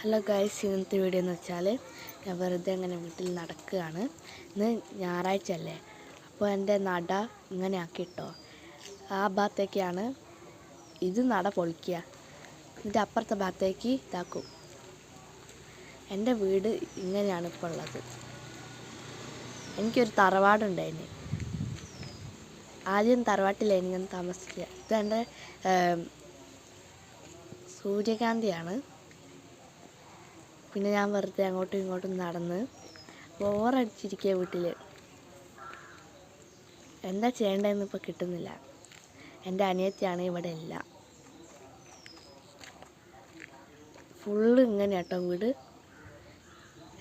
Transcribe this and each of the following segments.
Hello guys, ഇന്നത്തെ video എന്ന് വെച്ചാൽ ഞാൻ വെറുതെ അങ്ങനെ വീട്ടിൽ നടക്കുകയാണ്. ഇന്ന് ഞായറാഴ്ച അല്ലേ, അപ്പോൾ എൻ്റെ നട ഇങ്ങനെ ആക്കിയിട്ടോ. ആ ഭാഗത്തേക്കാണ് ഇത് നട പൊളിക്കുക, എന്നിട്ട് അപ്പുറത്തെ ഭാഗത്തേക്ക് ഇതാക്കും. എൻ്റെ വീട് ഇങ്ങനെയാണ് ഇപ്പോൾ ഉള്ളത്. എനിക്കൊരു തറവാടുണ്ടായിന്. ആദ്യം തറവാട്ടിലായിരുന്നു ഞാൻ താമസിക്കുക. ഇതെൻ്റെ സൂര്യകാന്തിയാണ്. പിന്നെ ഞാൻ വെറുതെ അങ്ങോട്ടും ഇങ്ങോട്ടും നടന്ന് ബോറടിച്ചിരിക്കുക വീട്ടിൽ. എന്താ ചെയ്യേണ്ടതെന്ന് ഇപ്പോൾ കിട്ടുന്നില്ല. എൻ്റെ അനിയത്തിയാണ് ഇവിടെ ഇല്ല. ഫുള്ള് ഇങ്ങനെ കേട്ടോ വീട്.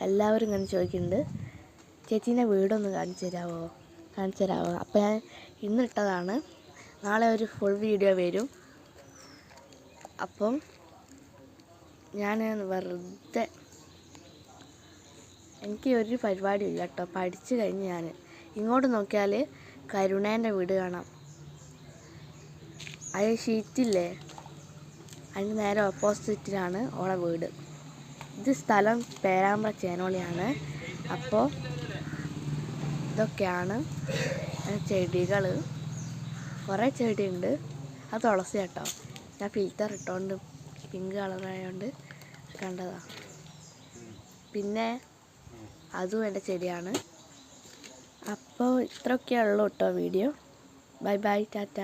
എല്ലാവരും ഇങ്ങനെ ചോദിക്കുന്നുണ്ട്, ചേച്ചീൻ്റെ വീടൊന്ന് കാണിച്ചു തരാമോ. അപ്പോൾ ഞാൻ ഇന്നിട്ടതാണ്. നാളെ ഒരു ഫുൾ വീഡിയോ വരും. അപ്പം ഞാൻ വെറുതെ, എനിക്ക് ഒരു പരിപാടിയില്ല കേട്ടോ. പഠിച്ചു കഴിഞ്ഞ് ഞാൻ ഇങ്ങോട്ട് നോക്കിയാൽ കരുണേൻ്റെ വീട് കാണാം. അത് ഷീറ്റില്ലേ, അതിന് നേരെ ഓപ്പോസിറ്റിലാണ് ഓളെ വീട്. ഇത് സ്ഥലം പേരാമ്പ്ര ചേനോളിയാണ്. അപ്പോൾ ഇതൊക്കെയാണ് ചെടികൾ. കുറേ ചെടിയുണ്ട്. അത് തുളസി കേട്ടോ. ഞാൻ ഫിൽറ്റർ ഇട്ടുകൊണ്ട് പിങ്ക് കളറായതുകൊണ്ട് കണ്ടതാണ്. പിന്നെ അതും എൻ്റെ ചെടിയാണ്. അപ്പോൾ ഇത്രയൊക്കെയേ ഉള്ളൂ കേട്ടോ വീഡിയോ. Bye bye, Tata.